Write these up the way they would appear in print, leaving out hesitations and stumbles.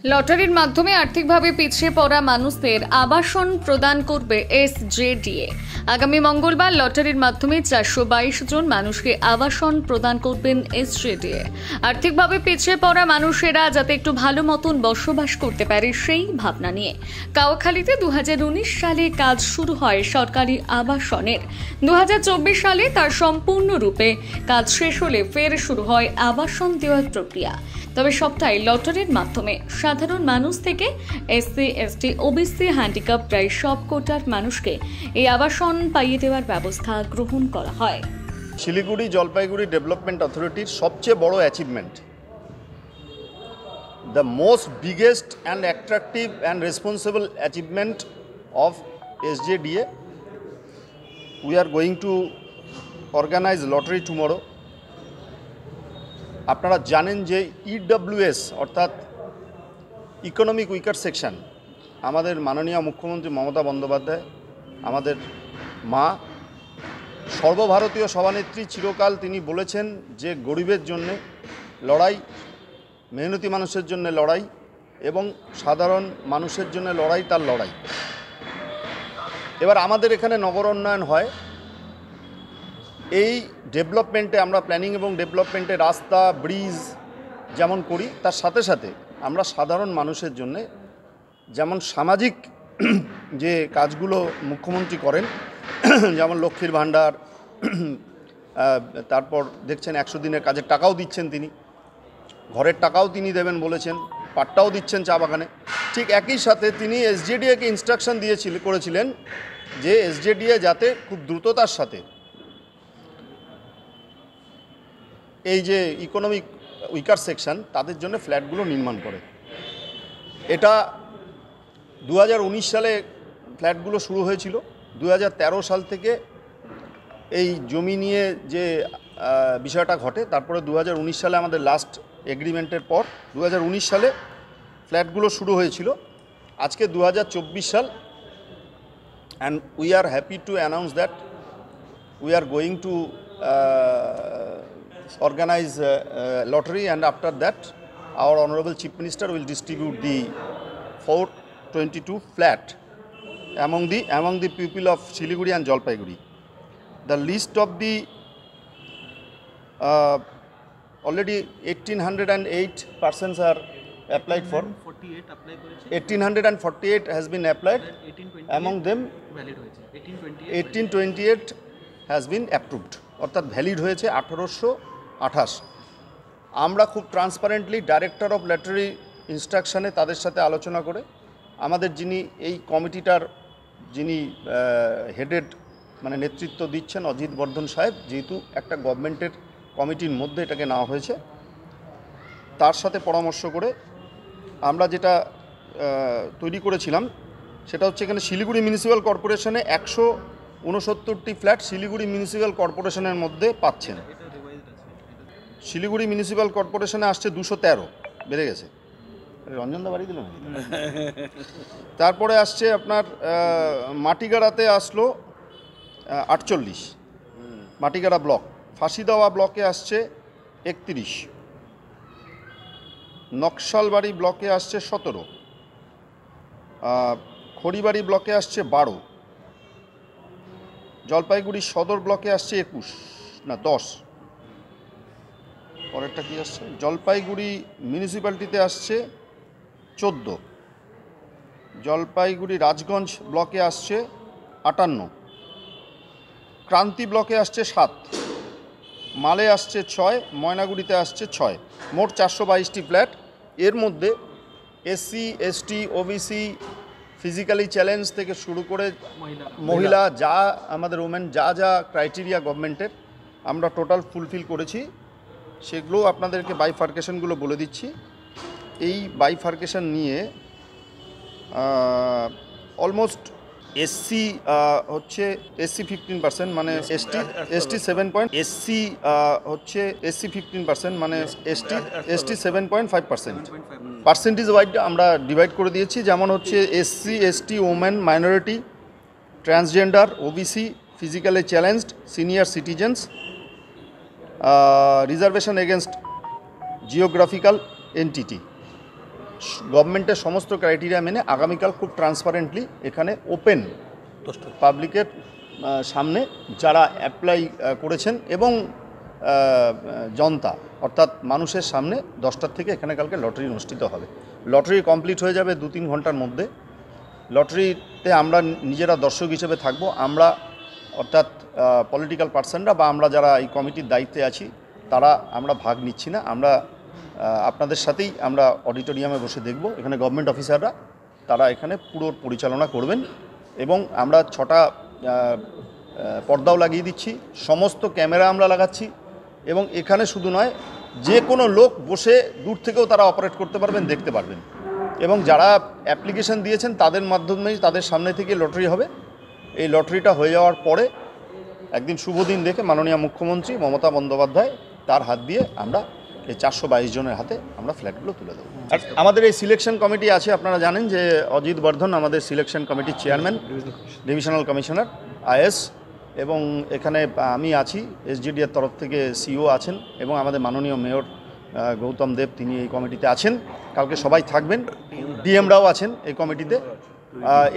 লটারির মাধ্যমে আর্থিকভাবে পিছিয়ে পড়া মানুষদের আবাসন প্রদান করবে এসজেডিএ। আগামী মঙ্গলবার লটারির মাধ্যমে 422 জন মানুষকে আবাসন প্রদান করবেন এসজেডিএ। আর্থিকভাবে পিছিয়ে পড়া মানুষেরা যাতে একটু ভালো মতন বসবাস করতে পারে সেই ভাবনা নিয়ে কাওয়াখালীতে 2019 সালে কাজ শুরু হয় সরকারি আবাসনের। 2024 সালে তার সম্পূর্ণরূপে কাজ শেষ হলে ফের শুরু হয় আবাসন দেওয়ার প্রক্রিয়া। তবে সবটাই লটারির মাধ্যমে। সাধারণ মানুষ থেকে এসসি, এসটি, ওবিসি, হ্যান্ডিক্যাপ প্রায় সব কোটার মানুষকে এই আবাসন পাইয়ে দেওয়ার ব্যবস্থা গ্রহণ করা হয়। শিলিগুড়ি জলপাইগুড়ি ডেভেলপমেন্ট অথরিটির সবচেয়ে বড় achievement, the most biggest and attractive and responsible achievement of SJDA. We are going to organize lottery tomorrow. আপনারা জানেন যে ইডব্লিউএস অর্থাৎ ইকোনমিক উইকার সেকশন, আমাদের মাননীয় মুখ্যমন্ত্রী মমতা বন্দ্যোপাধ্যায়, আমাদের মা, সর্বভারতীয় সভানেত্রী, চিরকাল তিনি বলেছেন যে গরিবের জন্যে লড়াই, মেহনতি মানুষের জন্য লড়াই এবং সাধারণ মানুষের জন্য লড়াই, তার লড়াই। এবার আমাদের এখানে নগর উন্নয়ন হয়, এই ডেভেলপমেন্টে আমরা প্ল্যানিং এবং ডেভেলপমেন্টে রাস্তা, ব্রিজ যেমন করি, তার সাথে সাথে আমরা সাধারণ মানুষের জন্য যেমন সামাজিক যে কাজগুলো মুখ্যমন্ত্রী করেন, যেমন লক্ষ্মীর ভাণ্ডার, তারপর দেখছেন 100 দিনের কাজের টাকাও দিচ্ছেন তিনি, ঘরের টাকাও তিনি দেবেন বলেছেন, পাট্টাও দিচ্ছেন চা বাগানে। ঠিক একই সাথে তিনি এসজেডিএকে ইনস্ট্রাকশন করেছিলেন যে এসজেডিএ যাতে খুব দ্রুততার সাথে এই যে ইকোনমিক উইকার সেকশন তাদের জন্য ফ্ল্যাটগুলো নির্মাণ করে। এটা 2019 সালে ফ্ল্যাটগুলো শুরু হয়েছিল। 2013 সাল থেকে এই জমি নিয়ে যে বিষয়টা ঘটে, তারপরে 2019 সালে আমাদের লাস্ট এগ্রিমেন্টের পর 2019 সালে ফ্ল্যাটগুলো শুরু হয়েছিল। আজকে 2024 সাল, and we are happy to announce that we are going to organize lottery, and after that our honorable chief minister will distribute the 422 flat among the people of Shiliguri and Jalpaiguri. The list of the already 1808 persons are applied for. 1848 has been applied. Among them 1828 has been approved, অর্থাৎ valid হয়েছে 1828। আমরা খুব transparently director of lottery ইনস্ট্রাকশনে তাদের সাথে আলোচনা করে আমাদের যিনি এই কমিটিটার যিনি হেডেড মানে নেতৃত্ব দিচ্ছেন অজিত বর্ধন সাহেব, যেহেতু একটা গভর্নমেন্টের কমিটির মধ্যে এটাকে নেওয়া হয়েছে, তার সাথে পরামর্শ করে আমরা যেটা তৈরি করেছিলাম সেটা হচ্ছে এখানে শিলিগুড়ি মিউনিসিপ্যাল কর্পোরেশনে 169টি ফ্ল্যাট শিলিগুড়ি মিউনিসিপ্যাল কর্পোরেশনের মধ্যে পাচ্ছেন। শিলিগুড়ি মিউনিসিপ্যাল কর্পোরেশনে আসছে 213, বেড়ে গেছে। রঞ্জনদা বাড়ি দিল না। তারপরে আসছে আপনার মাটিগাড়াতে আসলো 48, মাটিগাড়া ব্লক। ফাঁসিদাওয়া ব্লকে আসছে 31, নকশালবাড়ি ব্লকে আসছে 17, খড়িবাড়ি ব্লকে আসছে 12, জলপাইগুড়ি সদর ব্লকে আসছে 10। পরেরটা কি আসছে? জলপাইগুড়ি মিউনিসিপ্যালিটিতে আসছে 14, জলপাইগুড়ি রাজগঞ্জ ব্লকে আসছে 58, ক্রান্তি ব্লকে আসছে 7, মালে আসছে 6, ময়নাগুড়িতে আসছে 6। মোট 422টি ফ্ল্যাট। এর মধ্যে SC, ST, OBC, physically challenge থেকে শুরু করে মহিলা, যা আমাদের ওমেন যা ক্রাইটেরিয়া গভর্নমেন্টের আমরা টোটাল ফুলফিল করেছি, সেগুলো আপনাদেরকে বাইফার্কেশনগুলো বলে দিচ্ছি। এই বাইফার্কেশন নিয়ে অলমোস্ট এসসি হচ্ছে এসসি 15%, মানে এসটি 7 এসসি হচ্ছে এসসি 15%, মানে এসটি 7.5%। পার্সেন্টেজ ওয়াইজ আমরা ডিভাইড করে দিয়েছি, যেমন হচ্ছে SC, ST, women, minority, transgender, OBC, physically challenged, senior citizens, reservation against geographical entity. গভর্নমেন্টের সমস্ত ক্রাইটেরিয়া মেনে আগামীকাল খুব ট্রান্সপারেন্টলি এখানে ওপেন পাবলিকের সামনে যারা অ্যাপ্লাই করেছেন এবং জনতা অর্থাৎ মানুষের সামনে 10টার থেকে এখানে কালকে লটারি অনুষ্ঠিত হবে। লটারি কমপ্লিট হয়ে যাবে 2-3 ঘন্টার মধ্যে। লটারিতে আমরা নিজেরা দর্শক হিসেবে থাকব। আমরা অর্থাৎ পলিটিক্যাল পার্সনরা বা আমরা যারা এই কমিটির দায়িত্বে আছি তারা আমরা ভাগ নিচ্ছি না। আমরা আপনাদের সাথেই আমরা অডিটোরিয়ামে বসে দেখব। এখানে গভর্নমেন্ট অফিসাররা তারা এখানে পুরো পরিচালনা করবেন এবং আমরা 6টা পর্দাও লাগিয়ে দিচ্ছি, সমস্ত ক্যামেরা আমরা লাগাচ্ছি এবং এখানে শুধু নয়, যে কোনো লোক বসে দূর থেকেও তারা অপারেট করতে পারবেন, দেখতে পারবেন এবং যারা অ্যাপ্লিকেশন দিয়েছেন তাদের মাধ্যমেই তাদের সামনে থেকে লটারি হবে। এই লটারিটা হয়ে যাওয়ার পরে একদিন শুভ দিন দেখে মাননীয় মুখ্যমন্ত্রী মমতা বন্দ্যোপাধ্যায় তার হাত দিয়ে আমরা এই 422 জনের হাতে আমরা ফ্ল্যাটগুলো তুলে দেবো। আর আমাদের এই সিলেকশন কমিটি আছে, আপনারা জানেন যে অজিত বর্ধন আমাদের সিলেকশন কমিটির চেয়ারম্যান, ডিভিশনাল কমিশনার আইএস, এবং এখানে আমি আছি, এসজিডি এর তরফ থেকে সিও আছেন এবং আমাদের মাননীয় মেয়র গৌতম দেব তিনি এই কমিটিতে আছেন। কালকে সবাই থাকবেন, ডিএমরাও আছেন এই কমিটিতে।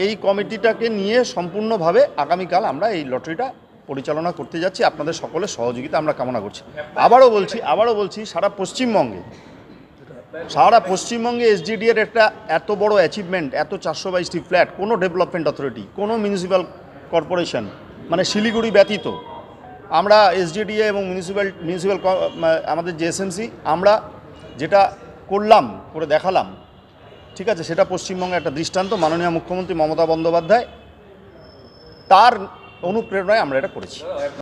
এই কমিটিটাকে নিয়ে সম্পূর্ণভাবে আগামীকাল আমরা এই লটারিটা পরিচালনা করতে যাচ্ছি। আপনাদের সকলের সহযোগিতা আমরা কামনা করছি। আবারও বলছি সারা পশ্চিমবঙ্গে এসজিডি এর একটা এত বড় অ্যাচিভমেন্ট, এত 422টি ফ্ল্যাট কোনো ডেভেলপমেন্ট অথরিটি, কোনো মিউনিসিপ্যাল কর্পোরেশন মানে শিলিগুড়ি ব্যতীত আমরা এসজিডিএ এবং মিউনিসিপ্যাল আমাদের যে এসএমসি আমরা যেটা করে দেখালাম, ঠিক আছে, সেটা পশ্চিমবঙ্গে একটা দৃষ্টান্ত। মাননীয় মুখ্যমন্ত্রী মমতা বন্দ্যোপাধ্যায় তার অনুপ্রেরণায় আমরা এটা করেছি।